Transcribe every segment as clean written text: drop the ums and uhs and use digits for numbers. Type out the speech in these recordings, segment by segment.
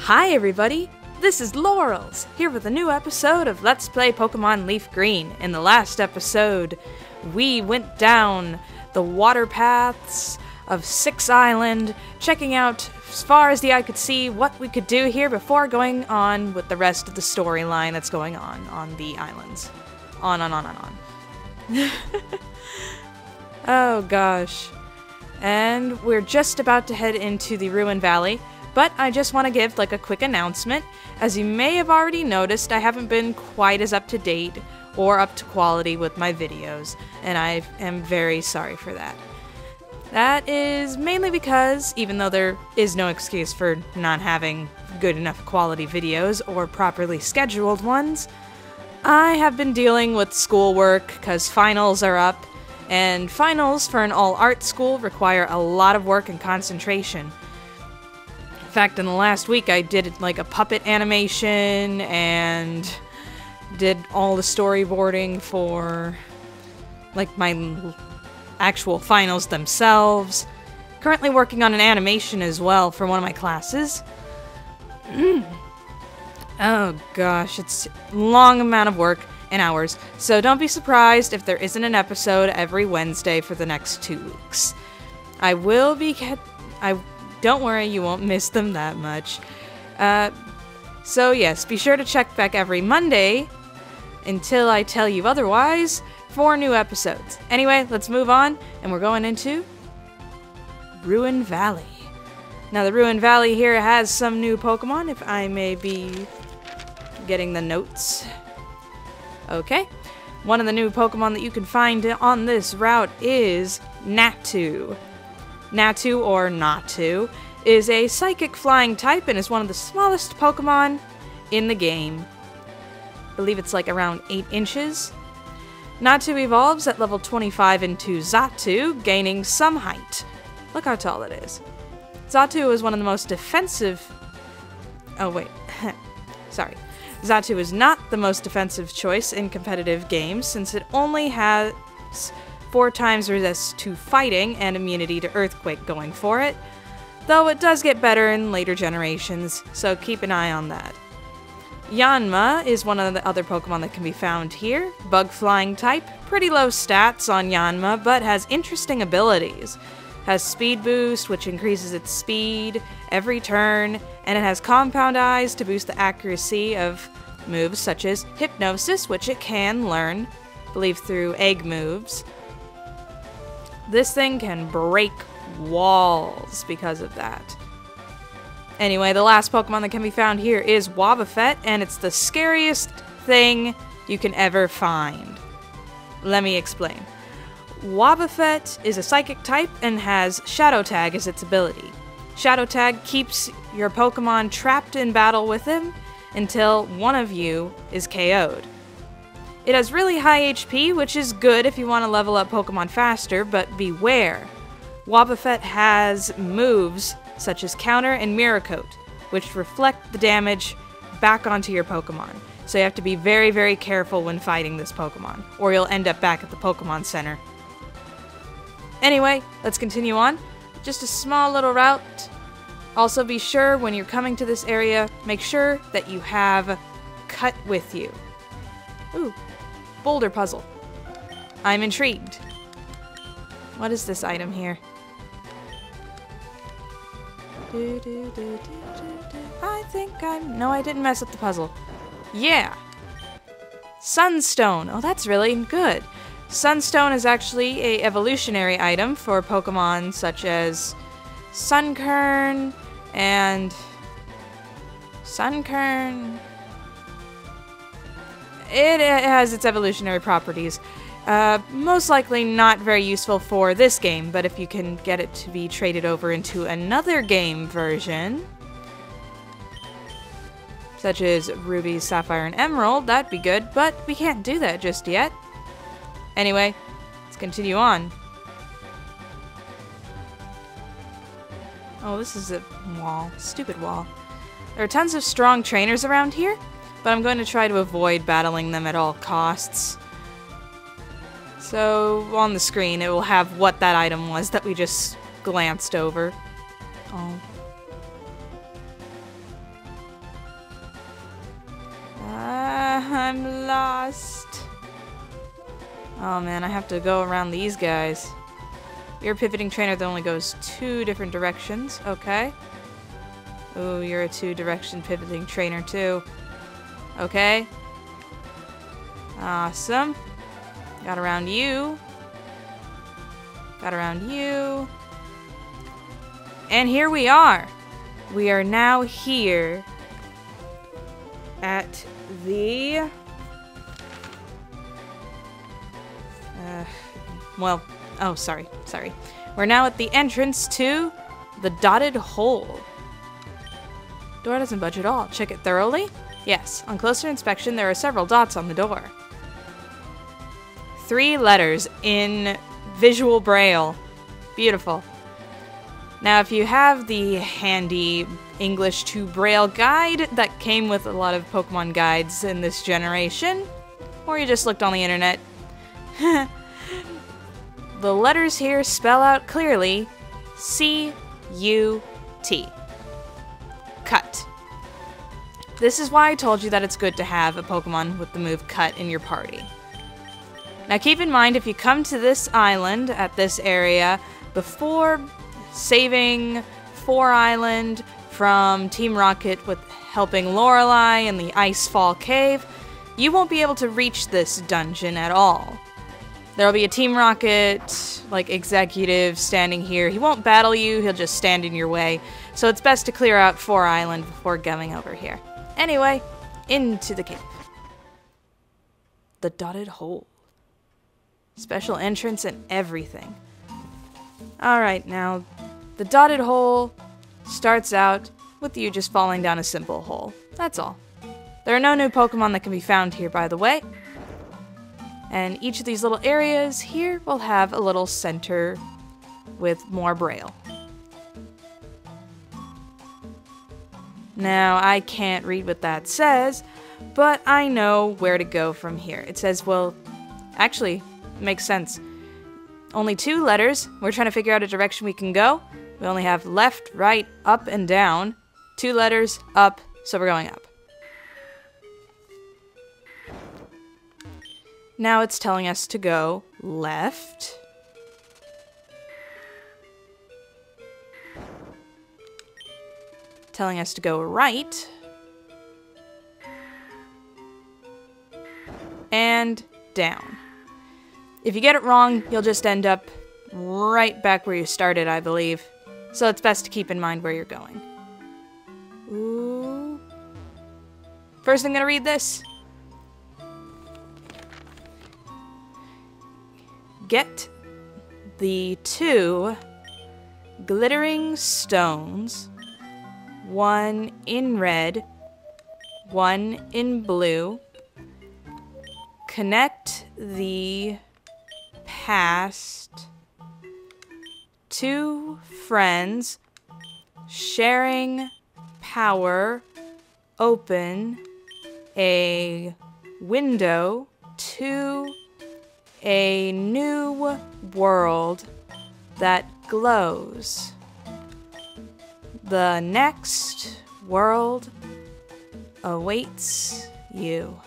Hi everybody, this is Laurels, here with a new episode of Let's Play Pokemon LeafGreen. In the last episode, we went down the water paths of Six Island, checking out as far as the eye could see what we could do here before going on with the rest of the storyline that's going on the islands. On. Oh gosh. And we're just about to head into the Ruin Valley. But I just want to give like a quick announcement. As you may have already noticed, I haven't been quite as up to date or up to quality with my videos, and I am very sorry for that. That is mainly because, even though there is no excuse for not having good enough quality videos or properly scheduled ones, I have been dealing with schoolwork because finals are up, and finals for an all-art school require a lot of work and concentration. In fact, in the last week I did like a puppet animation and did all the storyboarding for like my actual finals themselves. Currently working on an animation as well for one of my classes. Oh gosh, it's a long amount of work and hours, so don't be surprised if there isn't an episode every Wednesday for the next 2 weeks. Don't worry, you won't miss them that much. So yes, be sure to check back every Monday until I tell you otherwise for new episodes. Anyway, let's move on, and we're going into Ruin Valley. Now, the Ruin Valley here has some new Pokemon, if I may be getting the notes. Okay. One of the new Pokemon that you can find on this route is Natu. Natu, or Natu, is a psychic flying type and is one of the smallest Pokemon in the game. I believe it's like around 8 inches. Natu evolves at level 25 into Xatu, gaining some height. Look how tall it is. Xatu is one of the most defensive... Oh wait, sorry. Xatu is not the most defensive choice in competitive games since it only has 4 times resist to fighting and immunity to earthquake going for it, though it does get better in later generations, so keep an eye on that. Yanma is one of the other Pokemon that can be found here. Bug flying type, pretty low stats on Yanma, but has interesting abilities. Has speed boost, which increases its speed every turn, and it has compound eyes to boost the accuracy of moves such as Hypnosis, which it can learn, I believe through egg moves. This thing can break walls because of that. Anyway, the last Pokemon that can be found here is Wobbuffet, and it's the scariest thing you can ever find. Let me explain. Wobbuffet is a psychic type and has Shadow Tag as its ability. Shadow Tag keeps your Pokemon trapped in battle with him until one of you is KO'd. It has really high HP, which is good if you want to level up Pokemon faster, but beware. Wobbuffet has moves such as Counter and Mirror Coat, which reflect the damage back onto your Pokemon. So you have to be very, very careful when fighting this Pokemon, or you'll end up back at the Pokemon Center. Anyway, let's continue on. Just a small little route. Also be sure when you're coming to this area, make sure that you have Cut with you. Ooh. Boulder Puzzle. I'm intrigued. What is this item here? I think no, I didn't mess up the puzzle. Yeah! Sunstone. Oh, that's really good. Sunstone is actually a evolutionary item for Pokemon such as Sunkern and... Sunkern... It has its evolutionary properties. Most likely not very useful for this game, but if you can get it to be traded over into another game version, such as Ruby, Sapphire, and Emerald, that'd be good, but we can't do that just yet. Anyway, let's continue on. Oh, this is a wall. Stupid wall. There are tons of strong trainers around here, but I'm going to try to avoid battling them at all costs. So, on the screen, it will have what that item was that we just glanced over. Oh. lost. Oh man, I have to go around these guys. You're a pivoting trainer that only goes 2 different directions. Okay. Ooh, you're a 2-direction pivoting trainer too. Okay. Awesome. Got around you. Got around you. And here we are. We are now here at the... sorry. We're now at the entrance to the dotted hole. Door doesn't budge at all. Check it thoroughly. Yes, on closer inspection, there are several dots on the door. 3 letters in visual braille. Beautiful. Now, if you have the handy English to Braille guide that came with a lot of Pokemon guides in this generation, or you just looked on the internet, the letters here spell out clearly C-U-T. Cut. This is why I told you that it's good to have a Pokemon with the move Cut in your party. Now keep in mind, if you come to this island at this area before saving 4 Island from Team Rocket with helping Lorelei in the Icefall Cave, you won't be able to reach this dungeon at all. There'll be a Team Rocket, like, executive standing here. He won't battle you, he'll just stand in your way. So it's best to clear out 4 Island before going over here. Anyway, into the cave. The dotted hole. Special entrance and everything. Alright, now, the dotted hole starts out with you just falling down a simple hole. That's all. There are no new Pokemon that can be found here, by the way. And each of these little areas here will have a little center with more braille. Now, I can't read what that says, but I know where to go from here. It says, well, actually, makes sense. Only 2 letters. We're trying to figure out a direction we can go. We only have left, right, up, and down. 2 letters, up, so we're going up. Now it's telling us to go left. Telling us to go right. And down. If you get it wrong, you'll just end up right back where you started, I believe. So it's best to keep in mind where you're going. Ooh. First I'm gonna read this. Get the 2 glittering stones, 1 in red, 1 in blue. Connect the past 2 friends, sharing power, open a window to a new world that glows. The next world awaits you.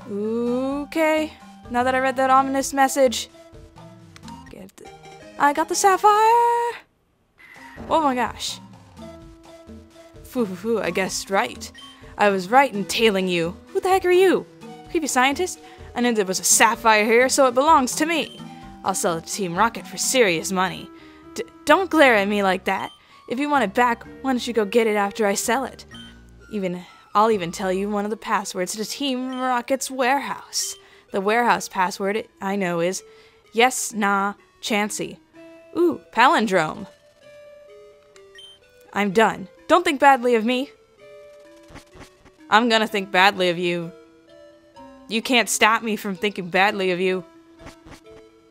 Okay, now that I read that ominous message, I got the Sapphire! Oh my gosh. Foo, I guessed right. I was right in tailing you. Who the heck are you? Creepy scientist? I knew there was a Sapphire here, so it belongs to me. I'll sell it to Team Rocket for serious money. Don't glare at me like that. If you want it back, why don't you go get it after I sell it? I'll even tell you one of the passwords to Team Rocket's warehouse. The warehouse password I know is yes, nah, Chansey. Ooh, palindrome. I'm done. Don't think badly of me. I'm gonna think badly of you. You can't stop me from thinking badly of you.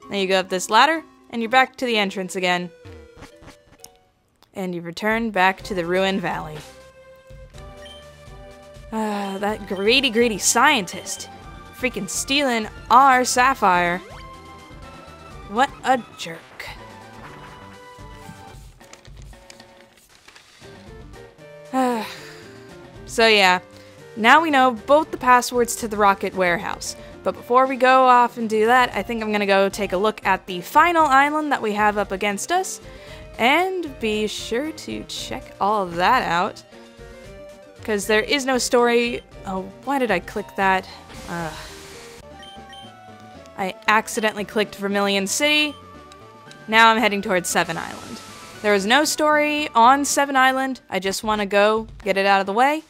Then you go up this ladder, and you're back to the entrance again. And you return back to the Ruin Valley. That greedy scientist. Freaking stealing our Sapphire. What a jerk. So yeah, Now we know both the passwords to the rocket warehouse. But before we go off and do that, I think I'm gonna go take a look at the final island that we have up against us. And be sure to check all of that out. Because there is no story. Oh, why did I click that? I accidentally clicked Vermilion City. Now I'm heading towards Seven Island. There is no story on Seven Island. I just want to go get it out of the way.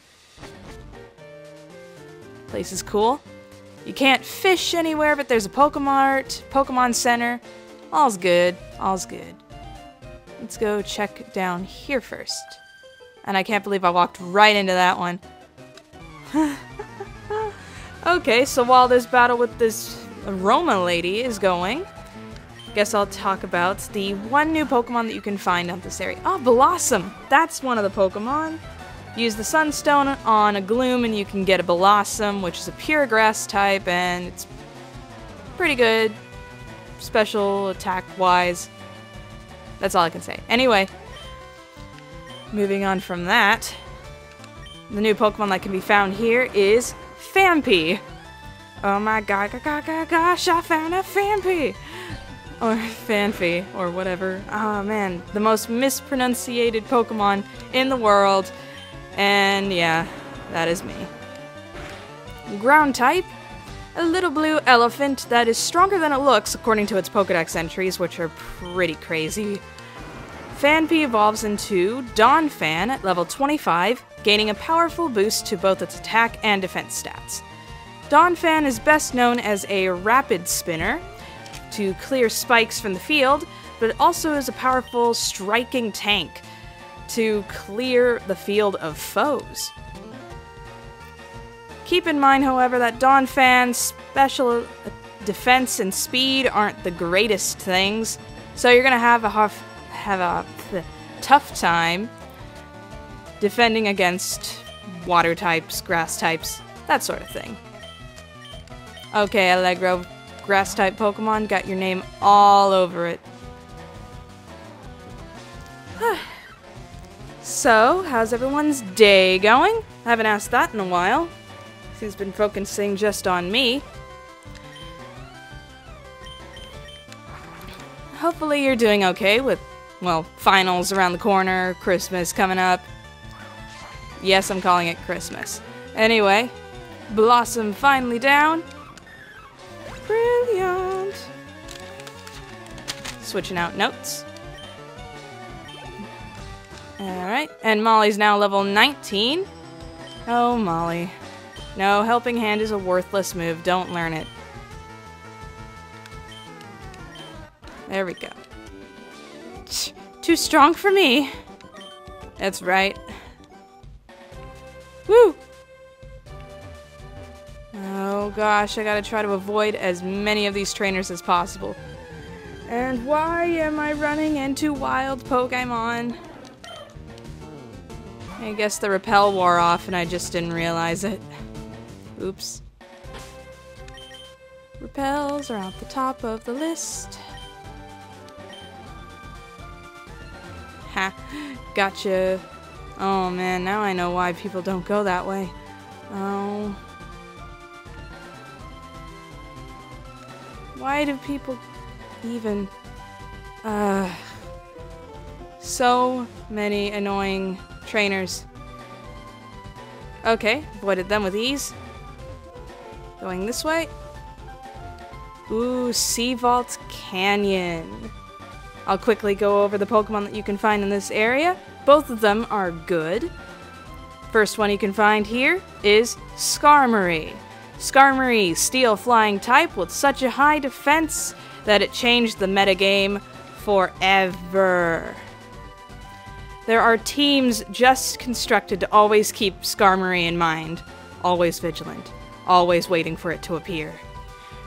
Place is cool. You can't fish anywhere, but there's a Pokemon Center. All's good. All's good. Let's go check down here first. And I can't believe I walked right into that one. Okay, so while this battle with this Aroma lady is going, guess I'll talk about the one new Pokemon that you can find on this area. Oh, Blossom! That's one of the Pokemon. Use the Sunstone on a Gloom and you can get a Blossom, which is a pure grass type, and it's pretty good special attack-wise. That's all I can say. Anyway, moving on from that, the new Pokemon that can be found here is Phanpy. Oh my god, gosh, I found a Phanpy! Or Phanpy, or whatever. Oh man, the most mispronunciated Pokemon in the world. And yeah, that is me. Ground type, a little blue elephant that is stronger than it looks according to its Pokedex entries, which are pretty crazy. Phanpy evolves into Donphan at level 25, gaining a powerful boost to both its attack and defense stats. Donphan is best known as a rapid spinner to clear spikes from the field, but it also is a powerful striking tank to clear the field of foes. Keep in mind, however, that Donphan's special defense and speed aren't the greatest things, so you're gonna have a tough time defending against water types, grass types, that sort of thing. Okay, Allegro, grass type Pokemon, got your name all over it. So, how's everyone's day going? I haven't asked that in a while. He's been focusing just on me. Hopefully you're doing okay with, well, finals around the corner, Christmas coming up. Yes, I'm calling it Christmas. Anyway, Blossom finally down. Brilliant. Switching out notes. Alright, and Molly's now level 19. Oh, Molly. No, Helping Hand is a worthless move. Don't learn it. There we go. Too strong for me. That's right. Woo! Oh gosh, I gotta try to avoid as many of these trainers as possible. And why am I running into wild Pokemon? I guess the repel wore off and I just didn't realize it. Oops. Repels are at the top of the list. Ha. Gotcha. Oh man, now I know why people don't go that way. Oh. Why do people even... So many annoying trainers. Okay, avoided them with ease. Going this way. Ooh, Sea Vault Canyon. I'll quickly go over the Pokemon that you can find in this area. Both of them are good. First one you can find here is Skarmory. Skarmory, Steel Flying type with such a high defense that it changed the metagame forever. There are teams just constructed to always keep Skarmory in mind. Always vigilant. Always waiting for it to appear.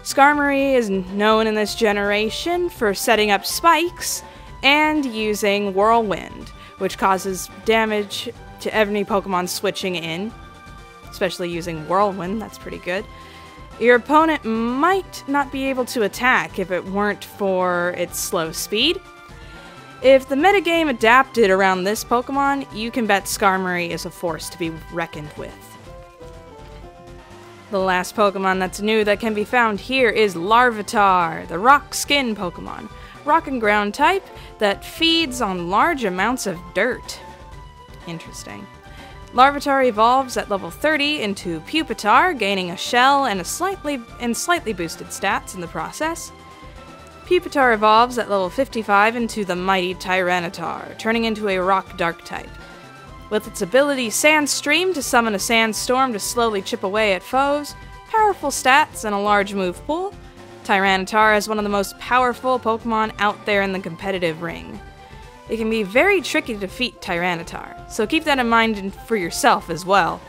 Skarmory is known in this generation for setting up spikes and using Whirlwind, which causes damage to every Pokemon switching in. Especially using Whirlwind, that's pretty good. Your opponent might not be able to attack if it weren't for its slow speed. If the metagame adapted around this Pokemon, you can bet Skarmory is a force to be reckoned with. The last Pokemon that's new that can be found here is Larvitar, the rock skin Pokemon. Rock and ground type that feeds on large amounts of dirt. Interesting. Larvitar evolves at level 30 into Pupitar, gaining a shell and slightly boosted stats in the process. Pupitar evolves at level 55 into the mighty Tyranitar, turning into a rock dark type. With its ability Sandstream to summon a sandstorm to slowly chip away at foes, powerful stats, and a large move pool, Tyranitar is one of the most powerful Pokemon out there in the competitive ring. It can be very tricky to defeat Tyranitar, so keep that in mind for yourself as well.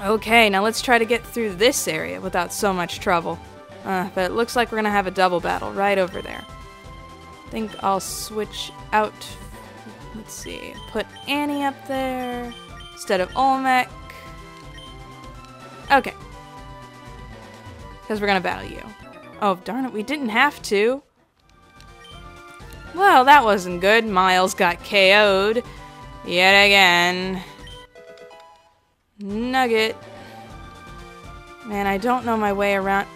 Okay, now let's try to get through this area without so much trouble. But it looks like we're gonna have a double battle right over there. I think I'll switch out. Let's see, put Annie up there instead of Olmec. Okay. Because we're gonna battle you. Oh, darn it, we didn't have to. Well, that wasn't good. Miles got KO'd. Yet again. Nugget. Man, I don't know my way around.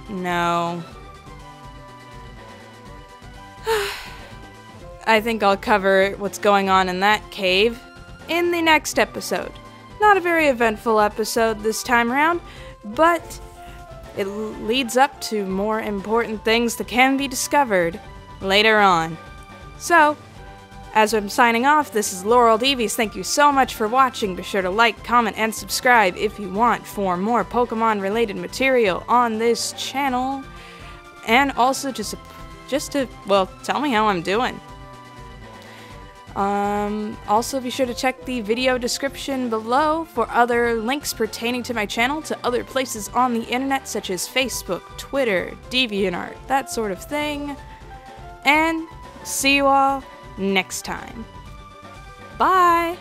No. I think I'll cover what's going on in that cave in the next episode. Not a very eventful episode this time around, but it leads up to more important things that can be discovered later on. So, as I'm signing off, this is LaureledEevees. Thank you so much for watching. Be sure to like, comment, and subscribe if you want for more Pokemon-related material on this channel. And also just to, well, tell me how I'm doing. Also be sure to check the video description below for other links pertaining to my channel to other places on the internet such as Facebook, Twitter, DeviantArt, that sort of thing. And see you all next time. Bye!